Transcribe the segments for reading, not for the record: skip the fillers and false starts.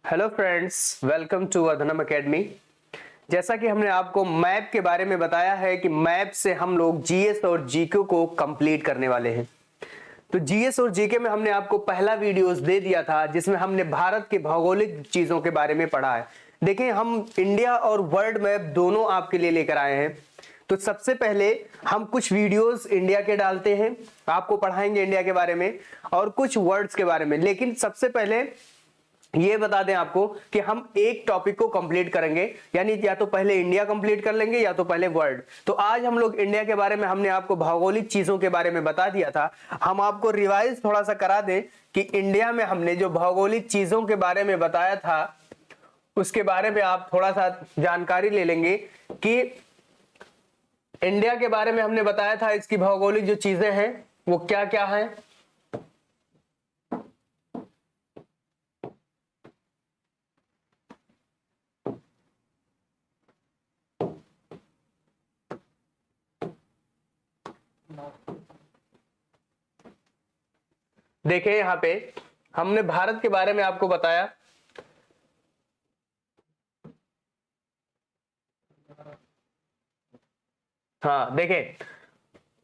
Hello friends, welcome to Adhanam academy. जैसा कि हमने आपको मैप के बारे में बताया है कि मैप से हम लोग जीएस और जीके को कंप्लीट करने वाले हैं। तो जीएस और जीके में हमने आपको पहला वीडियोस दे दिया था जिसमें हमने भारत के भौगोलिक चीजों के बारे में पढ़ा है। देखिए, हम इंडिया और वर्ल्ड मैप दोनों आपके लिए लेकर आए हैं। तो सबसे पहले हम कुछ वीडियोस इंडिया के डालते हैं, आपको पढ़ाएंगे इंडिया के बारे में और कुछ वर्ड्स के बारे में। लेकिन सबसे पहले ये बता दें आपको कि हम एक टॉपिक को कंप्लीट करेंगे, यानी या तो पहले इंडिया कंप्लीट कर लेंगे या तो पहले वर्ल्ड। तो आज हम लोग इंडिया के बारे में, हमने आपको भौगोलिक चीजों के बारे में बता दिया था। हम आपको रिवाइज थोड़ा सा करा दें कि इंडिया में हमने जो भौगोलिक चीजों के बारे में बताया था उसके बारे में आप थोड़ा सा जानकारी ले लेंगे कि इंडिया के बारे में हमने बताया था इसकी भौगोलिक जो चीजें हैं वो क्या क्या है। देखें, यहां पे हमने भारत के बारे में आपको बताया। हाँ, देखें,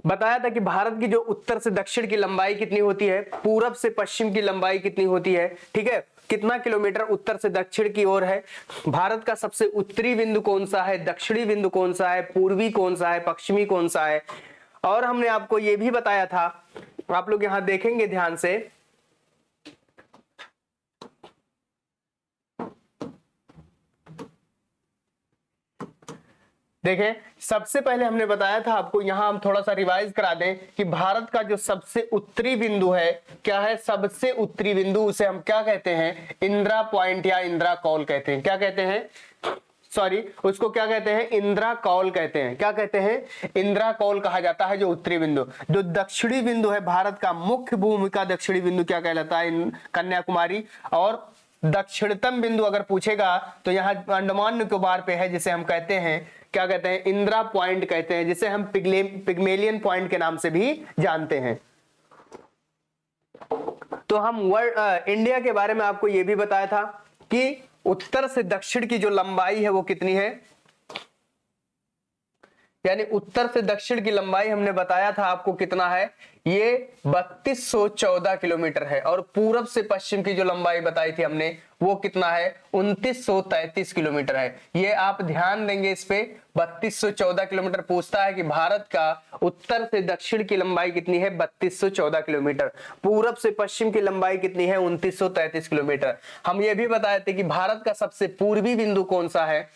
बताया था कि भारत की जो उत्तर से दक्षिण की लंबाई कितनी होती है, पूरब से पश्चिम की लंबाई कितनी होती है, ठीक है, कितना किलोमीटर उत्तर से दक्षिण की ओर है। भारत का सबसे उत्तरी बिंदु कौन सा है, दक्षिणी बिंदु कौन सा है, पूर्वी कौन सा है, पश्चिमी कौन सा है। और हमने आपको यह भी बताया था, आप लोग यहां देखेंगे ध्यान से, देखें, सबसे पहले हमने बताया था आपको, यहां हम थोड़ा सा रिवाइज करा दें कि भारत का जो सबसे उत्तरी बिंदु है, क्या है, सबसे उत्तरी बिंदु, उसे हम क्या कहते हैं, इंदिरा पॉइंट या इंदिरा कॉल कहते हैं। क्या कहते हैं, सॉरी, उसको क्या कहते हैं, इंदिरा कॉल कहते हैं। क्या कहते हैं, इंदिरा कॉल कहा जाता है जो उत्तरी बिंदु। जो दक्षिणी बिंदु है भारत का, मुख्य भूमि का दक्षिणी बिंदु क्या कहलाता है, कन्याकुमारी। और दक्षिणतम बिंदु अगर पूछेगा तो यहाँ अंडमान निकोबार पे है, जिसे हम कहते हैं, क्या कहते हैं, इंदिरा पॉइंट कहते हैं, जिसे हम पिग्मेलियन पॉइंट के नाम से भी जानते हैं। तो हम इंडिया के बारे में आपको यह भी बताया था कि उत्तर से दक्षिण की जो लंबाई है वो कितनी है, यानी उत्तर से दक्षिण की लंबाई हमने बताया था आपको कितना है, ये 3214 किलोमीटर है। और पूरब से पश्चिम की जो लंबाई बताई थी हमने वो कितना है, 2933 किलोमीटर है। ये आप ध्यान देंगे इस पे, 3214 किलोमीटर पूछता है कि भारत का उत्तर से दक्षिण की लंबाई कितनी है, 3214 किलोमीटर। पूरब से पश्चिम की लंबाई कितनी है, 2933 किलोमीटर। हम ये भी बताए थे कि भारत का सबसे पूर्वी बिंदु कौन सा है,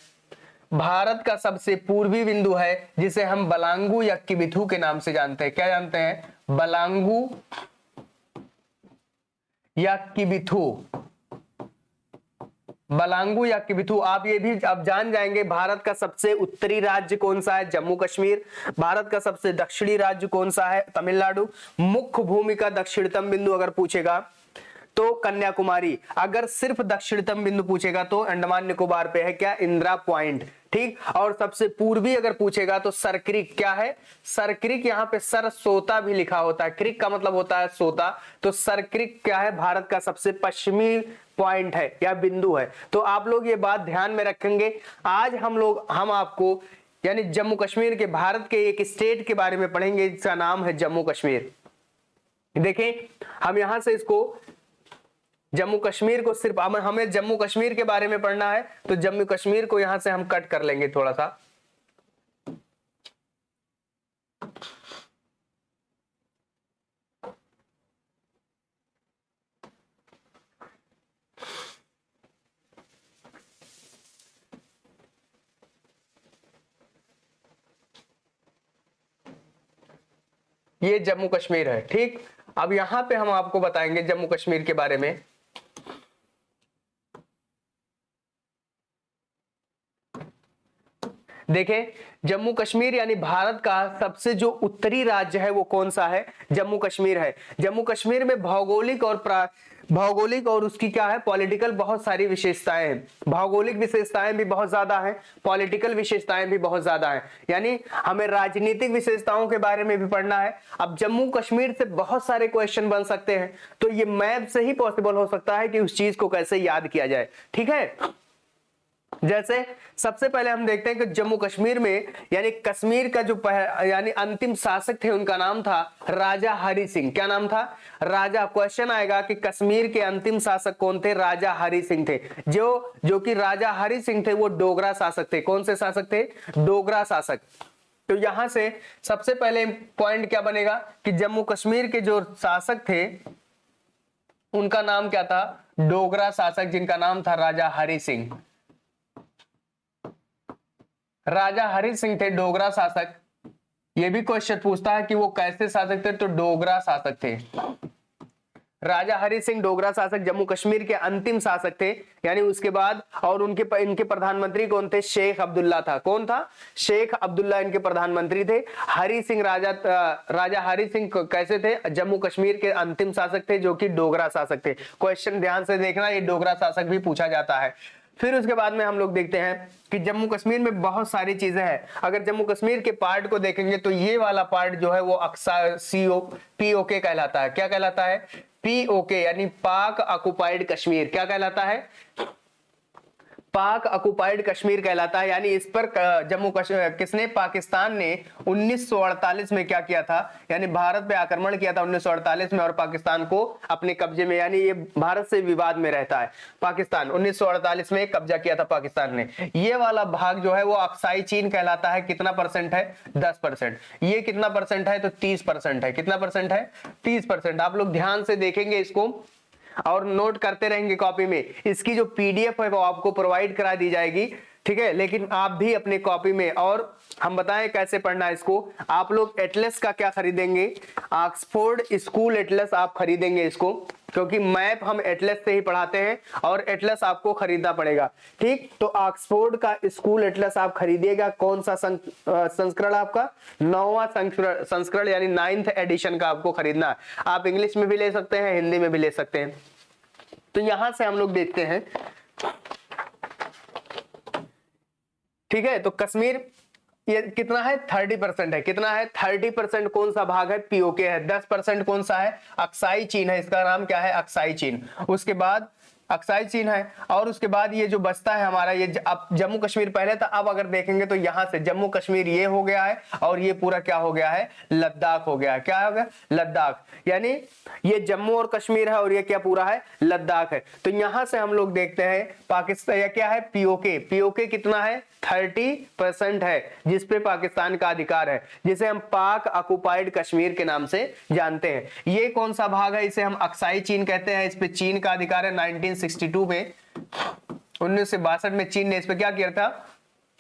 भारत का सबसे पूर्वी बिंदु है जिसे हम बलांगू या किबिथू के नाम से जानते हैं। क्या जानते हैं, बलांगू या किबिथू। बलांगू या किबिथू, आप ये भी अब जान जाएंगे। भारत का सबसे उत्तरी राज्य कौन सा है, जम्मू कश्मीर। भारत का सबसे दक्षिणी राज्य कौन सा है, तमिलनाडु। मुख्य भूमि का दक्षिणतम बिंदु अगर पूछेगा तो कन्याकुमारी। अगर सिर्फ दक्षिणतम बिंदु पूछेगा तो अंडमान निकोबार पे है, क्या, इंदिरा पॉइंट, ठीक। और सबसे पूर्वी अगर पूछेगा तो सरक्रिक, क्या है, सरक्रिक, यहां पे सरसोता भी लिखा होता है, क्रिक का मतलब होता है सोता, तो सरक्रिक क्या है, भारत का सबसे पश्चिमी पॉइंट है या बिंदु है। तो आप लोग ये बात ध्यान में रखेंगे। आज हम आपको यानी जम्मू कश्मीर के, भारत के एक स्टेट के बारे में पढ़ेंगे जिसका नाम है जम्मू कश्मीर। देखें, हम यहां से इसको जम्मू कश्मीर को सिर्फ हमें जम्मू कश्मीर के बारे में पढ़ना है तो जम्मू कश्मीर को यहां से हम कट कर लेंगे थोड़ा सा। ये जम्मू कश्मीर है, ठीक। अब यहां पे हम आपको बताएंगे जम्मू कश्मीर के बारे में। देखें, जम्मू कश्मीर यानी भारत का सबसे जो उत्तरी राज्य है वो कौन सा है, जम्मू कश्मीर है। जम्मू कश्मीर में भौगोलिक और भौगोलिक और उसकी क्या है, पॉलिटिकल बहुत सारी विशेषताएं हैं। भौगोलिक विशेषताएं भी बहुत ज्यादा हैं, पॉलिटिकल विशेषताएं भी बहुत ज्यादा हैं, यानी हमें राजनीतिक विशेषताओं के बारे में भी पढ़ना है। अब जम्मू कश्मीर से बहुत सारे क्वेश्चन बन सकते हैं, तो ये मैप से ही पॉसिबल हो सकता है कि उस चीज को कैसे याद किया जाए। ठीक है, जैसे सबसे पहले हम देखते हैं कि जम्मू कश्मीर में यानी कश्मीर का जो यानी अंतिम शासक थे उनका नाम था राजा हरि सिंह। क्या नाम था? राजा। क्वेश्चन आएगा कि कश्मीर के अंतिम शासक कौन थे? राजा हरि सिंह थे। जो कि राजा हरि सिंह थे वो डोगरा शासक थे। कौन से शासक थे? डोगरा शासक। तो यहां से सबसे पहले पॉइंट क्या बनेगा कि जम्मू कश्मीर के जो शासक थे उनका नाम क्या था? डोगरा शासक, जिनका नाम था राजा हरि सिंह। राजा हरि सिंह थे डोगरा शासक। ये भी क्वेश्चन पूछता है कि वो कैसे शासक थे, तो डोगरा शासक थे। राजा हरि सिंह डोगरा शासक जम्मू कश्मीर के अंतिम शासक थे, यानी उसके बाद। और इनके प्रधानमंत्री कौन थे? शेख अब्दुल्ला था। कौन था? शेख अब्दुल्ला इनके प्रधानमंत्री थे। हरि सिंह राजा हरि सिंह कैसे थे? जम्मू कश्मीर के अंतिम शासक थे, जो कि डोगरा शासक थे। क्वेश्चन ध्यान से देखना, ये डोगरा शासक भी पूछा जाता है। फिर उसके बाद में हम लोग देखते हैं कि जम्मू कश्मीर में बहुत सारी चीजें हैं। अगर जम्मू कश्मीर के पार्ट को देखेंगे तो ये वाला पार्ट जो है वो अक्सर POK कहलाता है। क्या कहलाता है? POK, यानी पाक ऑक्युपाइड कश्मीर। क्या कहलाता है? पाक ऑक्युपाइड कश्मीर कहलाता है। यानी इस पर जम्मू कश्मीर किसने? पाकिस्तान ने 1948 में क्या किया था? यानी भारत पे आक्रमण किया था 1948 में, और पाकिस्तान को अपने कब्जे में, यानी ये भारत से विवाद में रहता है। पाकिस्तान 1948 में कब्जा किया था पाकिस्तान ने। ये वाला भाग जो है वो अक्साई चीन कहलाता है। कितना परसेंट है? 10%। ये कितना परसेंट है? तो 30% है। कितना परसेंट है? 30%। आप लोग ध्यान से देखेंगे इसको और नोट करते रहेंगे कॉपी में। इसकी जो PDF है वो आपको प्रोवाइड करा दी जाएगी, ठीक है। लेकिन आप भी अपने कॉपी में, और हम बताएं कैसे पढ़ना है इसको। आप लोग एटलस का क्या खरीदेंगे? ऑक्सफोर्ड स्कूल एटलस आप खरीदेंगे इसको, क्योंकि मैप हम एटलस से ही पढ़ाते हैं और एटलस आपको खरीदना पड़ेगा। ठीक, तो ऑक्सफोर्ड का स्कूल एटलस आप खरीदिएगा। कौन सा संस्करण? आपका 9वां संस्करण, यानी 9th एडिशन का आपको खरीदना है। आप इंग्लिश में भी ले सकते हैं, हिंदी में भी ले सकते हैं। तो यहां से हम लोग देखते हैं, ठीक है। तो कश्मीर ये कितना है? 30% है। कितना है? 30% कौन सा भाग है? POK है। 10% कौन सा है? अक्साई चीन है। इसका नाम क्या है? अक्साई चीन। उसके बाद अक्साई चीन है, और उसके बाद ये जो बचता है हमारा, ये अब जम्मू कश्मीर पहले था। अब अगर देखेंगे तो यहां से जम्मू कश्मीर ये हो गया है, और ये पूरा क्या हो गया है? लद्दाख हो गया है। क्या हो गया? लद्दाख। यानी ये जम्मू और कश्मीर है, और ये क्या पूरा है? लद्दाख है। तो यहां से हम लोग देखते हैं पाकिस्तान, या क्या है? POK कितना है? 30% है, जिसपे पाकिस्तान का अधिकार है, जिसे हम पाक ऑक्युपाइड कश्मीर के नाम से जानते हैं। ये कौन सा भाग है? इसे हम अक्साई चीन कहते हैं। इस पे चीन का अधिकार है। 1962 में, 1962 में चीन ने इस पे क्या किया था?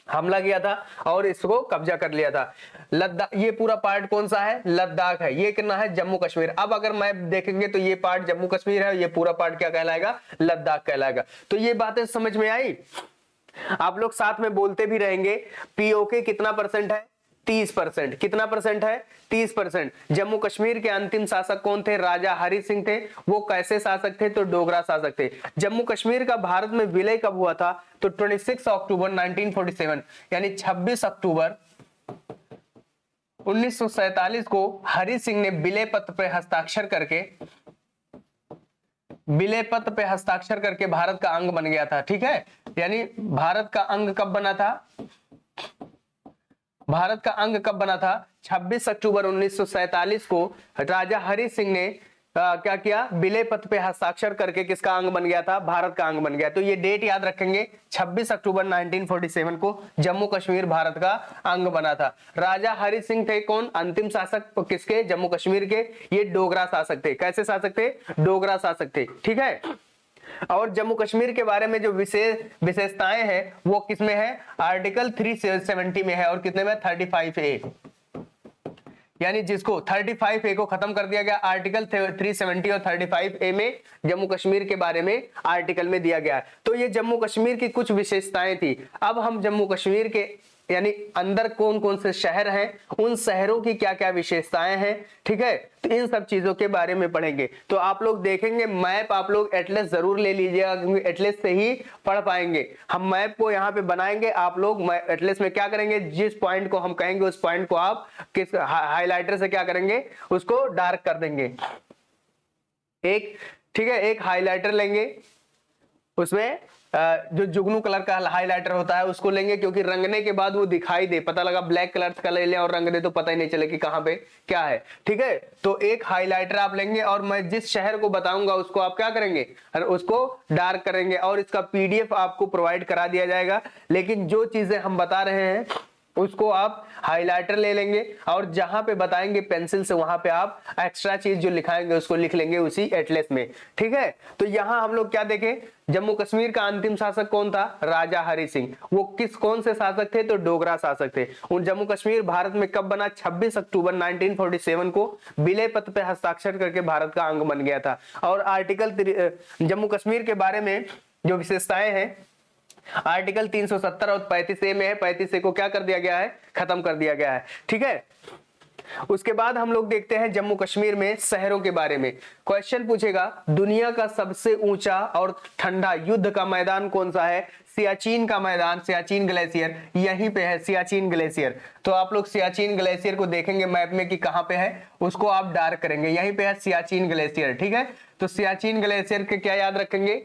हमला किया था और इसको कब्जा कर लिया था। लद्दाख, ये पूरा पार्ट कौन सा है? लद्दाख है। ये कितना है? जम्मू कश्मीर। अब अगर मैप देखेंगे तो ये पार्ट जम्मू कश्मीर है, ये पूरा पार्ट क्या कहलाएगा? लद्दाख कहलाएगा। तो ये बातें समझ में आई? आप लोग साथ में बोलते भी रहेंगे। POK कितना परसेंट है? 30%। कितना परसेंट है? 30%। जम्मू कश्मीर के अंतिम शासक कौन थे? राजा हरि सिंह थे। वो कैसे शासक थे? तो डोगरा शासक थे। जम्मू कश्मीर का भारत में विलय कब हुआ था? तो 26 अक्टूबर 1947, यानी 26 अक्टूबर 1947 को हरि सिंह ने विलय पत्र पर हस्ताक्षर करके भारत का अंग बन गया था। ठीक है, यानी भारत का अंग कब बना था? भारत का अंग कब बना था? 26 अक्टूबर 1947 को राजा हरि सिंह ने क्या किया? विलय पत्र पे हस्ताक्षर करके किसका अंग बन गया था? भारत का अंग बन गया। तो ये डेट याद रखेंगे, 26 अक्टूबर 1947 को जम्मू कश्मीर भारत का अंग बना था। राजा हरि सिंह थे कौन? अंतिम शासक किसके? जम्मू कश्मीर के। ये डोगरा शासक थे। कैसे शासक थे? डोगरा शासक थे। ठीक है, और जम्मू कश्मीर के बारे में जो विशेषताएं हैं वो किसमें है? आर्टिकल 370 में है। और कितने में? 35A। यानी जिसको 35A को खत्म कर दिया गया, आर्टिकल 370 और 35A में जम्मू कश्मीर के बारे में आर्टिकल में दिया गया है। तो ये जम्मू कश्मीर की कुछ विशेषताएं थी। अब हम जम्मू कश्मीर के यानी अंदर कौन कौन से शहर हैं, उन शहरों की क्या क्या विशेषताएं हैं, ठीक है। तो इन सब चीजों के बारे में पढ़ेंगे। तो आप लोग देखेंगे मैप आप लोग एटलस जरूर ले लीजिएगा, क्योंकि एटलस से ही पढ़ पाएंगे। हम मैप को यहाँ पे बनाएंगे, आप लोग एटलस में क्या करेंगे, जिस पॉइंट को हम कहेंगे उस पॉइंट को आप किस हाईलाइटर से क्या करेंगे, उसको डार्क कर देंगे। एक, ठीक है, एक हाईलाइटर लेंगे, उसमें जो जुगनू कलर का हाइलाइटर होता है उसको लेंगे, क्योंकि रंगने के बाद वो दिखाई दे, पता लगा ब्लैक कलर का ले लें और रंग दे तो पता ही नहीं चले कि कहां पे क्या है, ठीक है। तो एक हाइलाइटर आप लेंगे और मैं जिस शहर को बताऊंगा उसको आप क्या करेंगे, उसको डार्क करेंगे, और इसका पीडीएफ आपको प्रोवाइड करा दिया जाएगा। लेकिन जो चीजें हम बता रहे हैं उसको आप हाइलाइटर ले लेंगे, और जहां पे बताएंगे पेंसिल से वहां पे आप एक्स्ट्रा चीज जो लिखाएंगे उसको लिख लेंगे उसी एटलस में, ठीक है। तो यहां हम लोग क्या देखें, जम्मू कश्मीर का अंतिम शासक कौन था, राजा हरि सिंह। वो कौन से शासक थे, तो डोगरा शासक थे। उन जम्मू कश्मीर भारत में कब बना, 26 अक्टूबर 1947 को विलय पत्र पे हस्ताक्षर करके भारत का अंग बन गया था। और आर्टिकल जम्मू कश्मीर के बारे में जो विशेषताएं हैं, आर्टिकल 370 और 35A में है, 35A को क्या कर दिया गया है, खत्म कर दिया गया है, ठीक है। उसके बाद हम लोग देखते हैं जम्मू कश्मीर में शहरों के बारे में। क्वेश्चन पूछेगा, दुनिया का सबसे ऊंचा और ठंडा युद्ध का मैदान कौन सा है, सियाचिन का मैदान, सियाचिन ग्लेशियर यहीं पे है, सियाचिन ग्लेशियर। तो आप लोग सियाचिन ग्लेशियर को देखेंगे मैप में कि कहां पे है, उसको आप डार्क करेंगे, यहीं पे है सियाचिन ग्लेशियर, ठीक है। तो सियाचिन ग्लेशियर के क्या याद रखेंगे,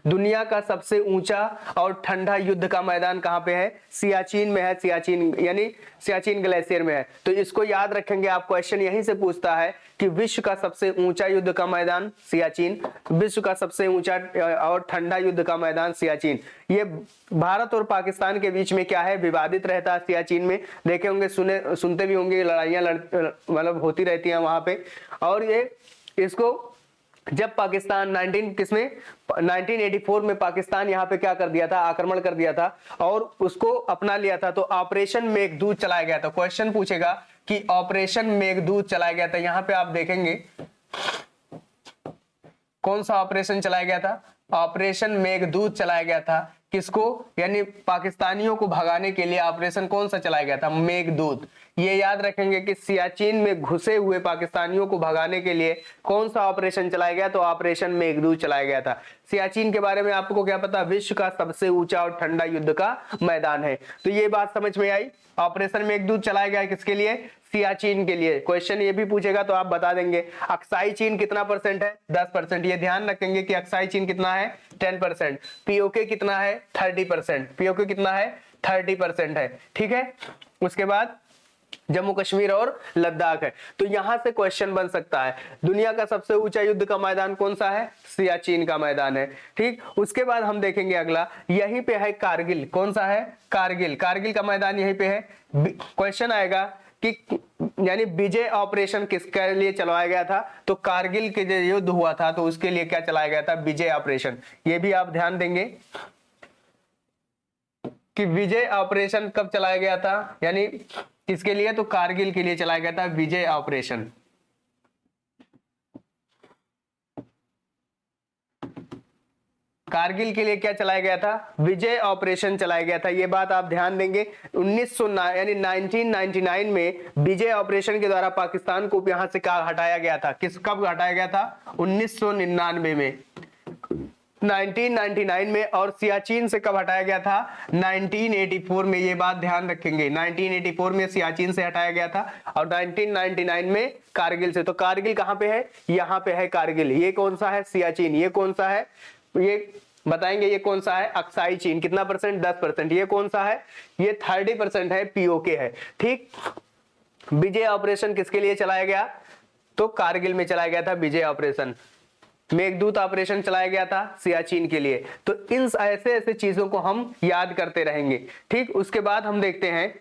दुनिया का सबसे ऊंचा और ठंडा युद्ध का मैदान कहां पे है, सियाचिन में है, सियाचिन यानी सियाचिन ग्लेशियर में है। तो इसको याद रखेंगे आप, क्वेश्चन यहीं से पूछता है कि विश्व का सबसे ऊंचा युद्ध का मैदान सियाचिन, विश्व का सबसे ऊंचा और ठंडा युद्ध का मैदान सियाचिन। ये भारत और पाकिस्तान के बीच में क्या है, विवादित रहता है सियाचिन में, देखे होंगे, सुनते भी होंगे, लड़ाइयां मतलब होती रहती हैं वहां पे। और ये इसको जब पाकिस्तान 1984 में पाकिस्तान यहाँ पे क्या कर दिया था, आक्रमण कर दिया था और उसको अपना लिया था, तो ऑपरेशन मेघदूत चलाया गया था। क्वेश्चन पूछेगा कि ऑपरेशन मेघदूत चलाया गया था, यहाँ पे आप देखेंगे कौन सा ऑपरेशन चलाया गया था, ऑपरेशन मेघदूत चलाया गया था। किसको, यानी पाकिस्तानियों को भगाने के लिए ऑपरेशन कौन सा चलाया गया था, मेघदूत। ये याद रखेंगे कि सियाचिन में घुसे हुए पाकिस्तानियों को भगाने के लिए कौन सा ऑपरेशन चलाया गया, तो ऑपरेशन मेघदूत चलाया गया था। सियाचिन के बारे में आपको क्या पता, विश्व का सबसे ऊंचा और ठंडा युद्ध का मैदान है। तो ये बात समझ में आई, ऑपरेशन मेघदूत चलाया गया किसके लिए, सियाचिन के लिए। क्वेश्चन ये भी पूछेगा तो आप बता देंगे। अक्साई चीन कितना परसेंट है, 10%। ये ध्यान रखेंगे कि अक्साई चीन कितना है, 10%। पीओके कितना है, 30%। पीओके कितना है, 30% है, ठीक है। उसके बाद जम्मू कश्मीर और लद्दाख है। तो यहां से क्वेश्चन बन सकता है, दुनिया का सबसे ऊंचा युद्ध का मैदान कौन सा है, सियाचिन का मैदान है, ठीक। उसके बाद हम देखेंगे अगला, यहीं पे है कारगिल, कौन सा है, कारगिल, कारगिल का मैदान यहीं पे है। क्वेश्चन आएगा कि यानी विजय ऑपरेशन किसके लिए चलाया गया था, तो कारगिल के जो युद्ध हुआ था तो उसके लिए क्या चलाया गया था, विजय ऑपरेशन। ये भी आप ध्यान देंगे कि विजय ऑपरेशन कब चलाया गया था, यानी किसके लिए, तो कारगिल के लिए चलाया गया था विजय ऑपरेशन। कारगिल के लिए क्या चलाया गया था, विजय ऑपरेशन चलाया गया था। ये बात आप ध्यान देंगे। 1999 में विजय ऑपरेशन के द्वारा पाकिस्तान को यहां से हटाया गया था। कब हटाया गया था, 1999 में, 1999 में। और सियाचिन से कब हटाया गया था, 1984 में। ये बात ध्यान रखेंगे, 1984 में सियाचिन से हटाया गया था और 1999 में कारगिल से। तो कारगिल कहां पे है, यहां पे है कारगिल। ये कौन सा है, सियाचिन। ये कौन सा है, ये बताएंगे, ये कौन सा है, अक्साई चीन। कितना परसेंट, 10%। ये कौन सा है, ये 30% है, पीओके है, ठीक। विजय ऑपरेशन किसके लिए चलाया गया, तो कारगिल में चलाया गया था विजय ऑपरेशन। मेघदूत ऑपरेशन चलाया गया था सियाचिन के लिए। तो इन ऐसे ऐसे चीजों को हम याद करते रहेंगे, ठीक। उसके बाद हम देखते हैं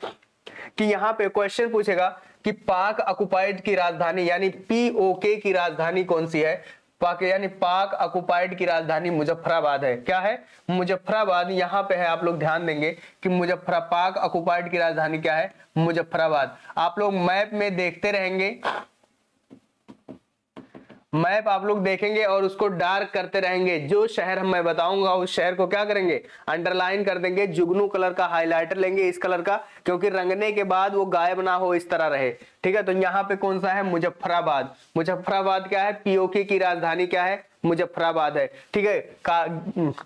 कि यहाँ पे क्वेश्चन पूछेगा कि पाक ऑक्युपाइड की राजधानी यानी पीओके की राजधानी कौन सी है, पाक यानी पाक ऑक्युपाइड की राजधानी मुजफ्फराबाद है। क्या है, मुजफ्फराबाद। यहाँ पे है, आप लोग ध्यान देंगे कि पाक ऑक्युपाइड की राजधानी क्या है, मुजफ्फराबाद। आप लोग मैप में देखते रहेंगे, मैप आप लोग देखेंगे और उसको डार्क करते रहेंगे। जो शहर मैं बताऊंगा उस शहर को क्या करेंगे, अंडरलाइन कर देंगे। जुगनू कलर का हाइलाइटर लेंगे इस कलर का, क्योंकि रंगने के बाद वो गायब ना हो, इस तरह रहे। ठीक है, तो यहाँ पे कौन सा है, मुजफ्फराबाद। मुजफ्फराबाद क्या है, पीओके की राजधानी क्या है, मुजफ्फराबाद है। ठीक है,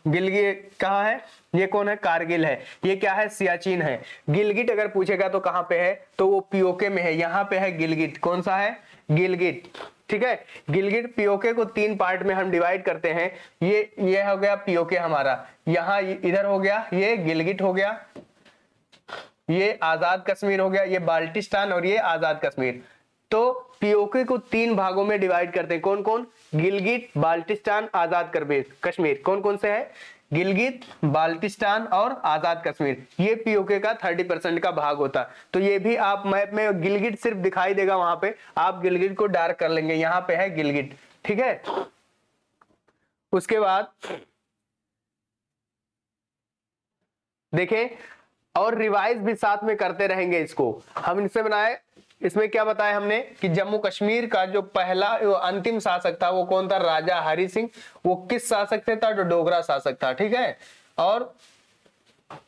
गिलगिट कहाँ है, ये कौन है, कारगिल है। ये क्या है, सियाचिन है। गिलगिट अगर पूछेगा तो कहाँ पे है, तो वो पीओके में है, यहाँ पे है गिलगिट। कौन सा है, गिलगिट। ठीक है, गिलगिट पीओके को 3 पार्ट में हम डिवाइड करते हैं। ये हो गया पीओके हमारा, यहाँ इधर हो गया, ये गिलगिट हो गया, ये आजाद कश्मीर हो गया, ये बाल्टिस्तान और ये आजाद कश्मीर। तो पीओके को 3 भागों में डिवाइड करते हैं। कौन कौन, गिलगिट, बाल्टिस्तान, आजाद कश्मीर। कौन कौन से है, गिलगित, बाल्टिस्तान और आजाद कश्मीर। ये पीओके का 30% का भाग होता है। तो ये भी आप मैप में गिलगिट सिर्फ दिखाई देगा, वहां पे आप गिलगिट को डार्क कर लेंगे, यहाँ पे है गिलगिट। ठीक है, उसके बाद देखें, और रिवाइज भी साथ में करते रहेंगे इसको। हम इनसे बनाए, इसमें क्या बताया हमने कि जम्मू कश्मीर का जो पहला अंतिम शासक था वो कौन था, राजा हरि सिंह। वो किस शासक से था, जो डोगरा शासक था। ठीक है, और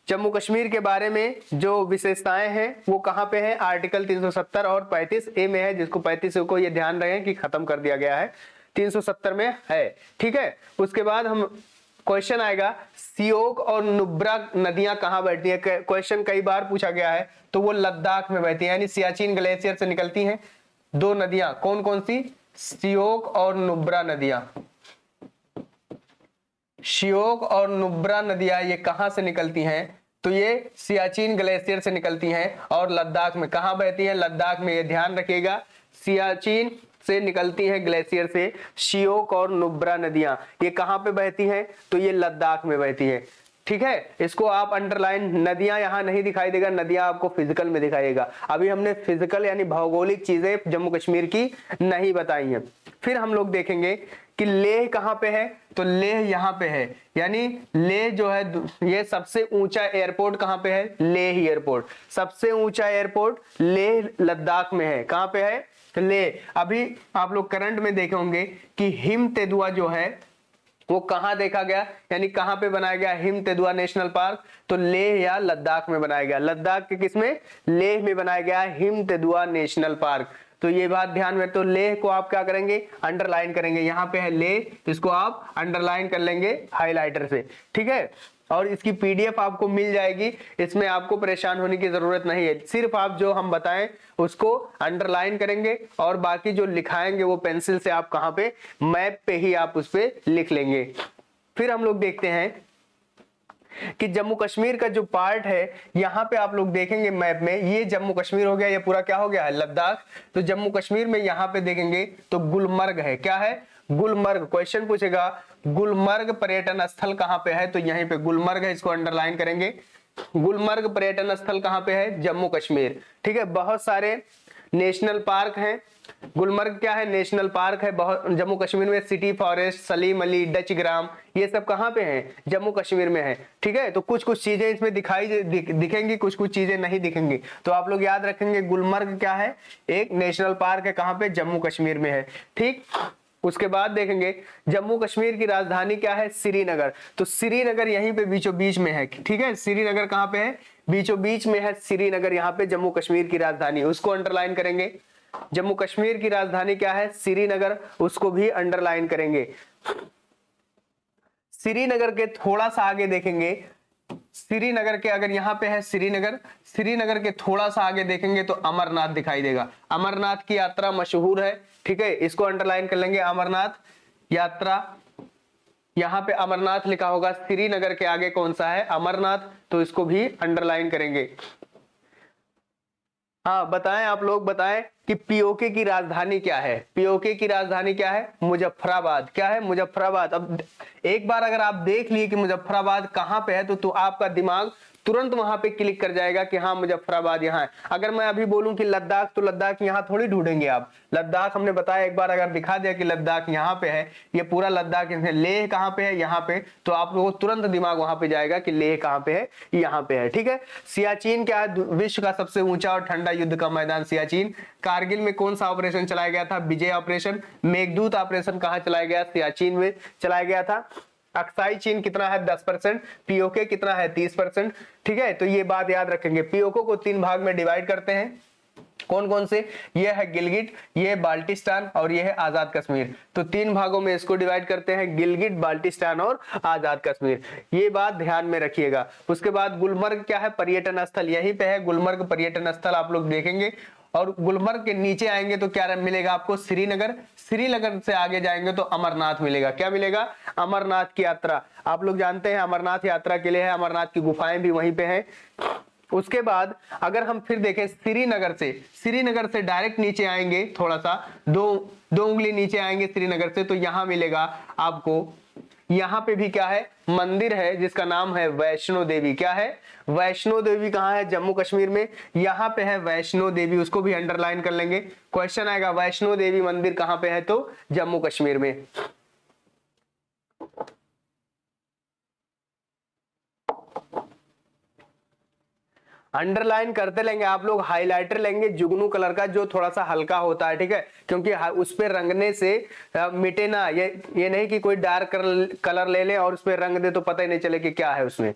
जम्मू कश्मीर के बारे में जो विशेषताएं हैं वो कहां पे है, आर्टिकल 370 और 35A में है, जिसको 35 को ये ध्यान रखें कि खत्म कर दिया गया है, 370 में है। ठीक है, उसके बाद हम क्वेश्चन आएगा, सियोक और नुब्रा नदियां कहां बैठती हैं। क्वेश्चन कई बार पूछा गया है, तो वो लद्दाख में बहती है, यानी सियाचिन ग्लेशियर से निकलती हैं 2 नदियां। कौन कौन सी, सियोक और नुब्रा नदियां। श्योक और नुब्रा नदियां ये कहां से निकलती हैं, तो ये सियाचिन ग्लेशियर से निकलती हैं और लद्दाख में। कहां बहती हैं, लद्दाख में। ये ध्यान रखिएगा, सियाचिन से निकलती हैं ग्लेशियर से श्योक और नुब्रा नदियां। ये कहां पे बहती हैं, तो ये लद्दाख में बहती है। ठीक है, इसको आप अंडरलाइन, नदियां यहां नहीं दिखाई देगा, नदियां आपको फिजिकल में दिखाएगा। अभी हमने फिजिकल यानी भौगोलिक चीजें जम्मू कश्मीर की नहीं बताई हैं। फिर हम लोग देखेंगे कि लेह कहां पे है, तो लेह यहां पे है, यानी लेह जो है, ये सबसे ऊंचा एयरपोर्ट कहां पे है, लेह एयरपोर्ट। सबसे ऊंचा एयरपोर्ट लेह लद्दाख में है। कहां पे है, लेह। अभी आप लोग करंट में देखे होंगे कि हिम तेंदुआ जो है वो कहां देखा गया, यानी कहां पे बनाया गया हिम तेंदुआ नेशनल पार्क, तो लेह या लद्दाख में बनाया गया। लद्दाख के किसमें, लेह में बनाया गया हिम तेंदुआ नेशनल पार्क। तो ये बात ध्यान में, तो लेह को आप क्या करेंगे, अंडरलाइन करेंगे। यहाँ पे है लेह, इसको आप अंडरलाइन कर लेंगे हाइलाइटर से। ठीक है, और इसकी पीडीएफ आपको मिल जाएगी, इसमें आपको परेशान होने की जरूरत नहीं है। सिर्फ आप जो हम बताएं उसको अंडरलाइन करेंगे और बाकी जो लिखाएंगे वो पेंसिल से आप कहां पे, मैप पे ही आप उस पे लिख लेंगे। फिर हम लोग देखते हैं कि जम्मू कश्मीर का जो पार्ट है, यहां पे आप लोग देखेंगे मैप में, ये जम्मू कश्मीर हो गया, ये पूरा क्या हो गया है, लद्दाख। तो जम्मू कश्मीर में यहां पे देखेंगे तो गुलमर्ग है। क्या है, गुलमर्ग। क्वेश्चन पूछेगा गुलमर्ग पर्यटन स्थल कहां पे है, तो यहीं पे गुलमर्ग है, इसको अंडरलाइन करेंगे। गुलमर्ग पर्यटन स्थल कहां पे है, जम्मू कश्मीर। ठीक है, बहुत सारे नेशनल पार्क हैं। गुलमर्ग क्या है, नेशनल पार्क है। बहुत जम्मू कश्मीर में सिटी फॉरेस्ट, सलीम अली, डच ग्राम, ये सब कहां पे हैं, जम्मू कश्मीर में है। ठीक है, तो कुछ कुछ चीजें इसमें दिखेंगी, कुछ कुछ चीजें नहीं दिखेंगी। तो आप लोग याद रखेंगे गुलमर्ग क्या है, एक नेशनल पार्क है। कहां पे, जम्मू कश्मीर में है। ठीक, उसके बाद देखेंगे जम्मू कश्मीर की राजधानी क्या है, श्रीनगर। तो श्रीनगर यहीं पे बीचों बीच में है। ठीक है, श्रीनगर कहां पे है, बीचों बीच में है श्रीनगर, यहाँ पे जम्मू कश्मीर की राजधानी, उसको अंडरलाइन करेंगे। जम्मू कश्मीर की राजधानी क्या है, श्रीनगर, उसको भी अंडरलाइन करेंगे। श्रीनगर के थोड़ा सा आगे देखेंगे, श्रीनगर के अगर यहाँ पे है श्रीनगर, श्रीनगर के थोड़ा सा आगे देखेंगे तो अमरनाथ दिखाई देगा। अमरनाथ की यात्रा मशहूर है। ठीक है, इसको अंडरलाइन कर लेंगे, अमरनाथ यात्रा। यहाँ पे अमरनाथ लिखा होगा, श्रीनगर के आगे कौन सा है, अमरनाथ, तो इसको भी अंडरलाइन करेंगे। हाँ, बताएं, आप लोग बताएं कि पीओके की राजधानी क्या है। पीओके की राजधानी क्या है, मुजफ्फराबाद। क्या है, मुजफ्फराबाद। अब एक बार अगर आप देख लिए कि मुजफ्फराबाद कहां पे है, तो आपका दिमाग तुरंत वहां पे क्लिक कर जाएगा कि हाँ मुजफ्फराबाद यहाँ है। अगर मैं अभी बोलूं कि लद्दाख, तो लद्दाख यहाँ थोड़ी ढूंढेंगे आप। लद्दाख हमने बताया एक बार, अगर दिखा दिया कि लद्दाख यहाँ पे है, ये पूरा लद्दाख, लेह कहाँ पे है, यहाँ पे, तो आप लोगों को तुरंत दिमाग वहां पे जाएगा कि लेह कहाँ पे है, यहाँ पे है। ठीक है। सियाचिन क्या है? विश्व का सबसे ऊंचा और ठंडा युद्ध का मैदान सियाचिन। कारगिल में कौन सा ऑपरेशन चलाया गया था? विजय ऑपरेशन। मेघदूत ऑपरेशन कहाँ चलाया गया? सियाचिन में चलाया गया था। अक्साई चीन कितना है? 10%। पीओके कितना है? 30%। ठीक है, तो ये बात याद रखेंगे। पीओके को 3 भाग में डिवाइड करते हैं। कौन कौन से? ये है गिलगिट, ये बाल्टिस्तान और ये है आजाद कश्मीर। तो 3 भागों में इसको डिवाइड करते हैं, गिलगिट, बाल्टिस्तान और आजाद कश्मीर। ये बात ध्यान में रखिएगा। उसके बाद गुलमर्ग क्या है? पर्यटन स्थल, यहीं पे है गुलमर्ग पर्यटन स्थल, आप लोग देखेंगे। और गुलमर्ग के नीचे आएंगे तो क्या मिलेगा आपको? श्रीनगर। श्रीनगर से आगे जाएंगे तो अमरनाथ मिलेगा। क्या मिलेगा? अमरनाथ की यात्रा। आप लोग जानते हैं अमरनाथ यात्रा के लिए है, अमरनाथ की गुफाएं भी वहीं पे हैं। उसके बाद अगर हम फिर देखें श्रीनगर से डायरेक्ट नीचे आएंगे, थोड़ा सा दो उंगली नीचे आएंगे श्रीनगर से, तो यहां मिलेगा आपको, यहां पे भी क्या है? मंदिर है जिसका नाम है वैष्णो देवी। क्या है? वैष्णो देवी कहाँ है? जम्मू कश्मीर में। यहां पे है वैष्णो देवी, उसको भी अंडरलाइन कर लेंगे। क्वेश्चन आएगा वैष्णो देवी मंदिर कहां पे है? तो जम्मू कश्मीर में। अंडरलाइन करते लेंगे आप लोग, हाइलाइटर लेंगे जुगनू कलर का, जो थोड़ा सा हल्का होता है। ठीक है, क्योंकि उस पे रंगने से मिटे ना, ये नहीं कि कोई डार्क कलर ले ले और उस पे रंग दे तो पता ही नहीं चले कि क्या है उसमें।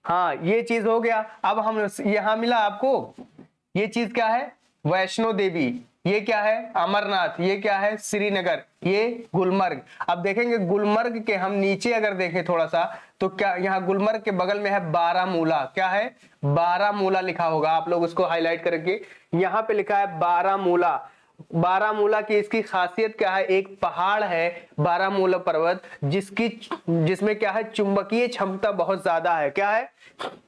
हाँ, ये चीज हो गया। अब हम यहां मिला आपको, ये चीज क्या है? वैष्णो देवी। ये क्या है? अमरनाथ। ये क्या है? श्रीनगर। ये गुलमर्ग। अब देखेंगे गुलमर्ग के हम नीचे अगर देखें थोड़ा सा, तो क्या यहाँ गुलमर्ग के बगल में है बारामूला। क्या है? बारामूला लिखा होगा, आप लोग उसको हाईलाइट करके, यहाँ पे लिखा है बारामूला। बारामूला की इसकी खासियत क्या है? एक पहाड़ है बारामूला पर्वत, जिसमें क्या है? चुंबकीय क्षमता बहुत ज्यादा है। क्या है?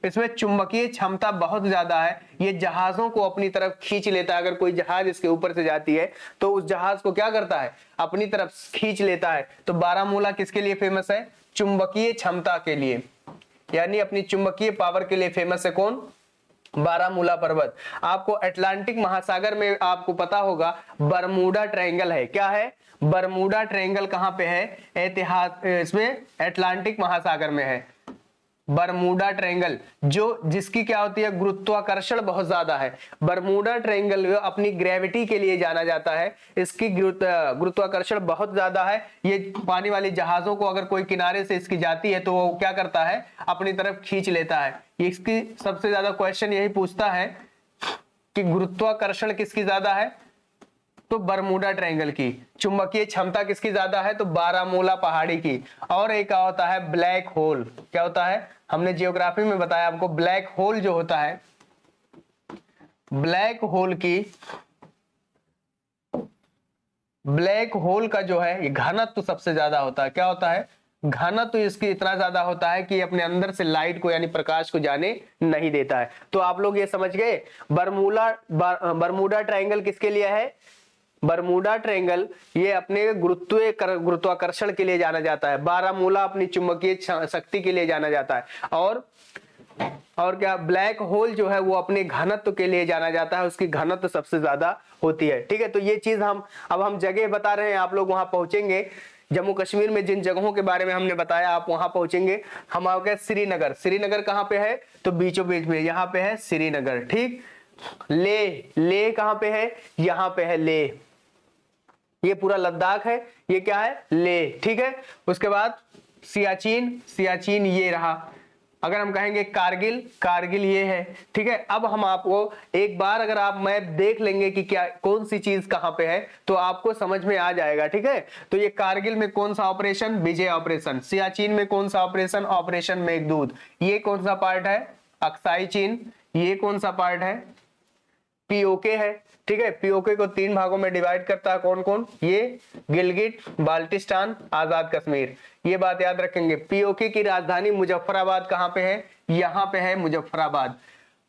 इसमें चुंबकीय क्षमता बहुत ज्यादा है। ये जहाजों को अपनी तरफ खींच लेता है। अगर कोई जहाज इसके ऊपर से जाती है तो उस जहाज को क्या करता है? अपनी तरफ खींच लेता है। तो बारामूला किसके लिए फेमस है? चुंबकीय क्षमता के लिए, यानी अपनी चुंबकीय पावर के लिए फेमस है। कौन? बारामूला पर्वत। आपको अटलांटिक महासागर में आपको पता होगा बरमूडा ट्रायंगल है। क्या है? बरमूडा ट्रायंगल कहां पे है? इसमें अटलांटिक महासागर में है बरमूडा ट्रायंगल, जिसकी क्या होती है? गुरुत्वाकर्षण बहुत ज्यादा है। बरमूडा ट्रायंगल अपनी ग्रेविटी के लिए जाना जाता है। इसकी गुरुत्वाकर्षण बहुत ज्यादा है। ये पानी वाली जहाजों को अगर कोई किनारे से इसकी जाती है तो वो क्या करता है? अपनी तरफ खींच लेता है। इसकी सबसे ज्यादा क्वेश्चन यही पूछता है कि गुरुत्वाकर्षण किसकी ज्यादा है? तो बरमूडा ट्रायंगल की। चुंबकीय क्षमता किसकी ज्यादा है? तो बारामूला पहाड़ी की। और एक होता है ब्लैक होल। क्या होता है? हमने जियोग्राफी में बताया आपको, ब्लैक होल जो होता है, ब्लैक होल का जो है ये घनत्व तो सबसे ज्यादा होता है। क्या होता है? घनत्व तो इसकी इतना ज्यादा होता है कि अपने अंदर से लाइट को यानी प्रकाश को जाने नहीं देता है। तो आप लोग ये समझ गए बरमूडा ट्रायंगल किसके लिए है? बरमूडा ट्रायंगल ये अपने गुरुत्वाकर्षण के लिए जाना जाता है। बारामूला अपनी चुंबकीय शक्ति के लिए जाना जाता है। और क्या? ब्लैक होल जो है वो अपने घनत्व के लिए जाना जाता है, उसकी घनत्व सबसे ज्यादा होती है। ठीक है, तो ये चीज हम जगह बता रहे हैं, आप लोग वहां पहुंचेंगे। जम्मू कश्मीर में जिन जगहों के बारे में हमने बताया आप वहां पहुंचेंगे। हम आ गए श्रीनगर। श्रीनगर कहां पे है? तो बीचों बीच में यहाँ पे है श्रीनगर। ठीक। ले कहां पे है? यहाँ पे है ले। ये पूरा लद्दाख है, ये क्या है? ले। ठीक है, उसके बाद सियाचिन ये रहा। अगर हम कहेंगे कारगिल ये है। ठीक है, अब हम आपको एक बार अगर आप मैप देख लेंगे कि क्या कौन सी चीज कहां पे है तो आपको समझ में आ जाएगा। ठीक है, तो ये कारगिल में कौन सा ऑपरेशन? विजय ऑपरेशन। सियाचिन में कौन सा ऑपरेशन? ऑपरेशन मेघदूत। ये कौन सा पार्ट है? अक्साई चीन। ये कौन सा पार्ट है? पीओके है। ठीक है, पीओके को 3 भागों में डिवाइड करता है। कौन कौन? ये गिलगिट, बाल्टिस्तान, आजाद कश्मीर। ये बात याद रखेंगे। पीओके की राजधानी मुजफ्फराबाद कहां पे है? यहां पे है मुजफ्फराबाद।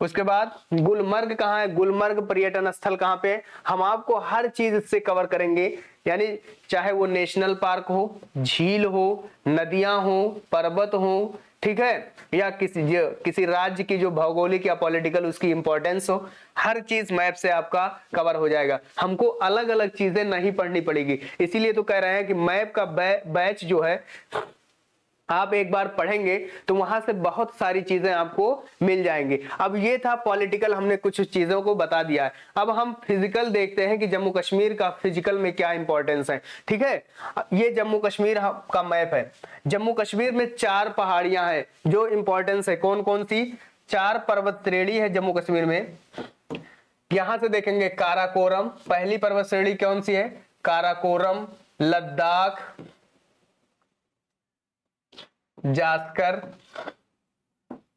उसके बाद गुलमर्ग कहाँ है, गुलमर्ग पर्यटन स्थल कहाँ पे है, हम आपको हर चीज इससे कवर करेंगे। यानी चाहे वो नेशनल पार्क हो, झील हो, नदियां हो, पर्वत हो, ठीक है, या किसी राज्य की जो भौगोलिक या पॉलिटिकल उसकी इंपॉर्टेंस हो, हर चीज मैप से आपका कवर हो जाएगा। हमको अलग अलग चीजें नहीं पढ़नी पड़ेगी। इसीलिए तो कह रहे हैं कि मैप का बैच जो है आप एक बार पढ़ेंगे तो वहां से बहुत सारी चीजें आपको मिल जाएंगी। अब ये था पॉलिटिकल, हमने कुछ चीजों को बता दिया है। अब हम फिजिकल देखते हैं कि जम्मू कश्मीर का फिजिकल में क्या इंपॉर्टेंस है। ठीक है, ये जम्मू कश्मीर का मैप है। जम्मू कश्मीर में 4 पहाड़ियां हैं जो इंपॉर्टेंस है। कौन कौन सी? 4 पर्वत श्रेणी है जम्मू कश्मीर में। यहां से देखेंगे काराकोरम, पहली पर्वत श्रेणी कौन सी है? काराकोरम, लद्दाख, जास्कर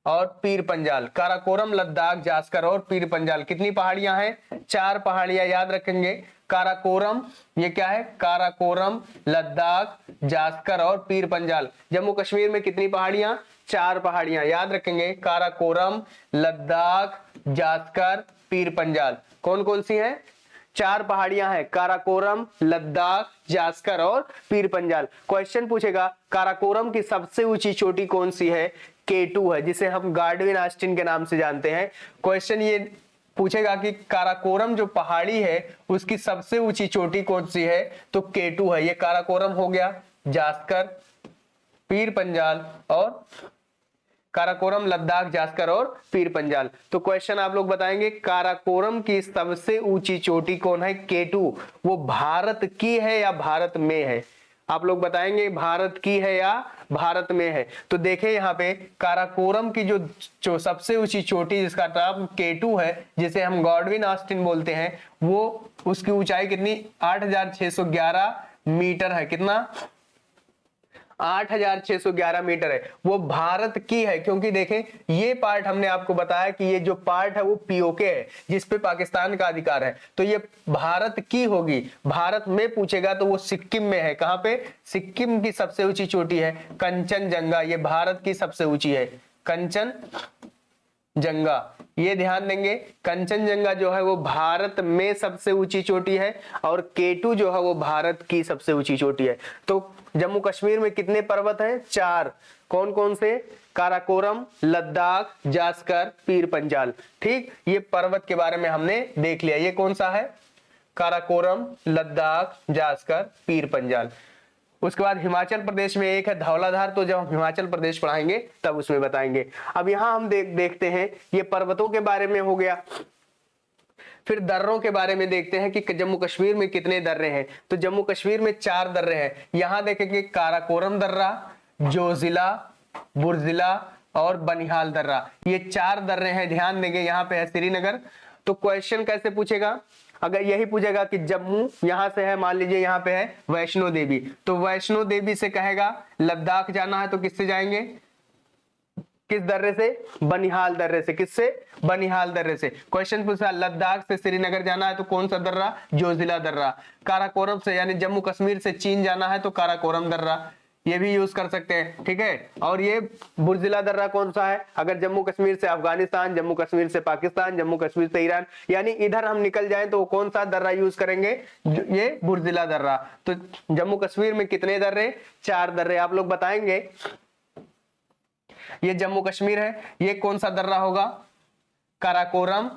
और पीर पंजाल। काराकोरम, लद्दाख, जास्कर और पीर पंजाल कितनी पहाड़ियां हैं? 4 पहाड़ियां याद रखेंगे। काराकोरम, ये क्या है? काराकोरम, लद्दाख, जास्कर और पीर पंजाल। जम्मू कश्मीर में कितनी पहाड़ियां? 4 पहाड़ियां याद रखेंगे। काराकोरम, लद्दाख, जास्कर, पीर पंजाल। कौन कौन सी हैं? 4 पहाड़ियां हैं, काराकोरम, लद्दाख, जास्कर और पीर पंजाल। क्वेश्चन पूछेगा काराकोरम की सबसे ऊंची चोटी कौन सी है? K2 है, जिसे हम गार्डविन ऑस्टिन के नाम से जानते हैं। क्वेश्चन ये पूछेगा कि काराकोरम जो पहाड़ी है उसकी सबसे ऊंची चोटी कौन सी है? तो K2 है। ये काराकोरम हो गया, जास्कर, पीर पंजाल और काराकोरम, लद्दाख, जास्कर और पीर पंजाल। तो क्वेश्चन आप लोग बताएंगे काराकोरम की सबसे ऊंची चोटी कौन है? K2। वो भारत की है या भारत में है? आप लोग बताएंगे भारत की है या भारत में है। तो देखें यहाँ पे काराकोरम की जो सबसे ऊंची चोटी जिसका नाम K2 है, जिसे हम गॉडविन ऑस्टिन बोलते हैं, वो उसकी ऊंचाई कितनी? 8611 मीटर है। कितना? 8611 मीटर है। वो भारत की है क्योंकि देखें ये पार्ट हमने आपको बताया कि ये जो पार्ट है वो पीओके है जिसपे पाकिस्तान का अधिकार है, तो ये भारत की होगी। भारत में पूछेगा तो वो सिक्किम में है। कहां पे? सिक्किम की सबसे ऊंची चोटी है कंचनजंगा, ये भारत की सबसे ऊंची है कंचनजंगा। ये ध्यान देंगे, कंचनजंगा जो है वो भारत में सबसे ऊंची चोटी है और K2 जो है वो भारत की सबसे ऊंची चोटी है। तो जम्मू कश्मीर में कितने पर्वत हैं? 4। कौन कौन से? काराकोरम, लद्दाख, जास्कर, पीर पंजाल। ठीक, ये पर्वत के बारे में हमने देख लिया। ये कौन सा है? काराकोरम, लद्दाख, जास्कर, पीर पंजाल। उसके बाद हिमाचल प्रदेश में एक है धौलाधार, तो जब हम हिमाचल प्रदेश पढ़ाएंगे तब उसमें बताएंगे। अब यहां हम देखते हैं, ये पर्वतों के बारे में हो गया। फिर दर्रों के बारे में देखते हैं कि जम्मू कश्मीर में कितने दर्रे हैं। तो जम्मू कश्मीर में 4 दर्रे हैं। यहां देखेंगे काराकोरम दर्रा, जोजिला, बुरजिला और बनिहाल दर्रा। ये 4 दर्रे हैं। ध्यान देंगे, यहाँ पे है श्रीनगर। तो क्वेश्चन कैसे पूछेगा? अगर यही पूछेगा कि जम्मू यहां से है, मान लीजिए यहाँ पे है वैष्णो देवी, तो वैष्णो देवी से कहेगा लद्दाख जाना है तो किससे जाएंगे? किस दर्रे से? बनिहाल दर्रे से। किससे? बनिहाल दर्रे से। क्वेश्चन पूछा लद्दाख से श्रीनगर जाना है तो कौन सा दर्रा? जोजिला दर्रा। काराकोरम से यानी जम्मू कश्मीर से चीन जाना है तो काराकोरम दर्रा, ये भी यूज कर सकते हैं। ठीक है, और ये बुरजिला दर्रा कौन सा है? अगर जम्मू कश्मीर से अफगानिस्तान, जम्मू कश्मीर से पाकिस्तान, जम्मू कश्मीर से ईरान, यानी इधर हम निकल जाएं तो कौन सा दर्रा यूज करेंगे? ये बुरजिला दर्रा। तो जम्मू कश्मीर में कितने दर्रे? 4 दर्रे। आप लोग बताएंगे। ये जम्मू कश्मीर है, ये कौन सा दर्रा होगा? काराकोरम,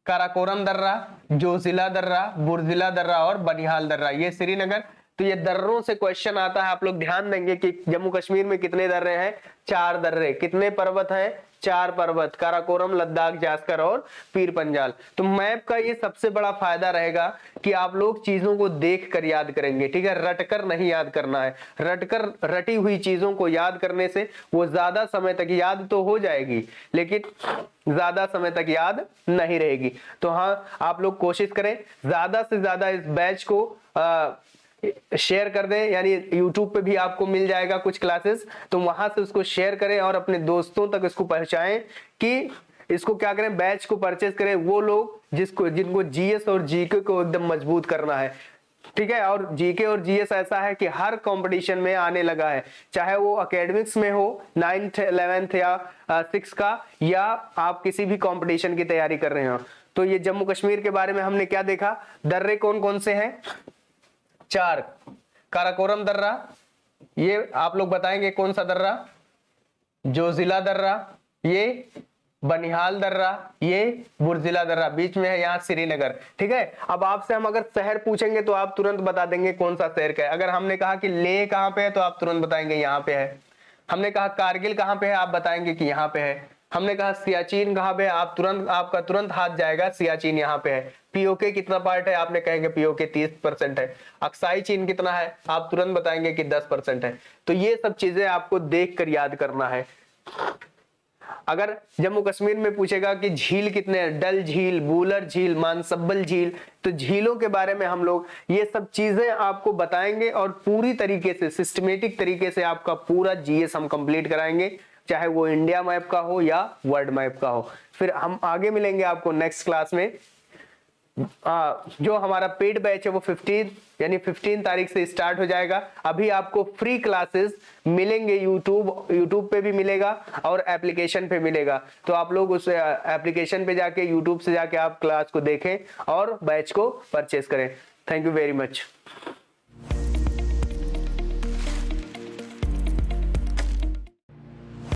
काराकोरम दर्रा, जोजिला दर्रा, बुरजिला दर्रा और बनिहाल दर्रा। ये श्रीनगर। तो ये दर्रों से क्वेश्चन आता है। आप लोग ध्यान देंगे कि जम्मू कश्मीर में कितने दर्रे हैं? 4 दर्रे। कितने पर्वत हैं? 4 पर्वत, काराकोरम, लद्दाख, जास्कर और पीर पंजाल। तो मैप का ये सबसे बड़ा फायदा रहेगा कि आप लोग चीजों को देख कर याद करेंगे। ठीक है, रटकर नहीं याद करना है। रटी हुई चीजों को याद करने से वो ज्यादा समय तक याद तो हो जाएगी लेकिन ज्यादा समय तक याद नहीं रहेगी। तो हाँ, आप लोग कोशिश करें ज्यादा से ज्यादा इस बैच को शेयर कर दें। यानी YouTube पे भी आपको मिल जाएगा कुछ क्लासेस, तो वहां से उसको शेयर करें और अपने दोस्तों तक इसको पहुंचाएं कि इसको क्या करें, बैच को परचेज करें वो लोग जिनको GS और GK को एकदम मजबूत करना है। ठीक है। और जीके और जीएस ऐसा है कि हर कंपटीशन में आने लगा है, चाहे वो एकेडमिक्स में हो 9th 11th या 6 का, या आप किसी भी कंपटीशन की तैयारी कर रहे हो। तो ये जम्मू कश्मीर के बारे में हमने क्या देखा, दर्रे कौन कौन से हैं, 4, काराकोरम दर्रा, ये आप लोग बताएंगे कौन सा दर्रा, जोजिला दर्रा, ये बनिहाल दर्रा, ये बुरजिला दर्रा, बीच में है यहाँ श्रीनगर। ठीक है। अब आपसे हम अगर शहर पूछेंगे तो आप तुरंत बता देंगे कौन सा शहर का है। अगर हमने कहा कि लेह कहाँ पे है तो आप तुरंत बताएंगे यहाँ पे है। हमने कहा कारगिल कहाँ पे है, आप बताएंगे कि यहाँ पे है। हमने कहा सियाचिन कहाँ पे है, आप तुरंत, आपका तुरंत हाथ जाएगा सियाचिन यहाँ पे है। पीओके कितना पार्ट है, आपने कहेंगे पीओके 30% है। अक्साई चीन कितना है, आप तुरंत बताएंगे कि 10% है। तो ये सब चीजें आपको देख कर याद करना है। अगर जम्मू कश्मीर में पूछेगा कि झील कितने हैं, डल झील, बूलर झील, मानसब्बल झील, तो झीलों के बारे में हम लोग ये सब चीजें आपको बताएंगे और पूरी तरीके से सिस्टमेटिक तरीके से आपका पूरा जीएस हम कंप्लीट कराएंगे, चाहे वो इंडिया मैप का हो या वर्ल्ड मैप का हो। फिर हम आगे मिलेंगे आपको नेक्स्ट क्लास में। जो हमारा पेड बैच है वो 15 तारीख से स्टार्ट हो जाएगा। अभी आपको फ्री क्लासेस मिलेंगे, यूट्यूब पे भी मिलेगा और एप्लीकेशन पे मिलेगा। तो आप लोग उस एप्लीकेशन पे जाके, यूट्यूब से जाके आप क्लास को देखें और बैच को परचेस करें। Thank you very much.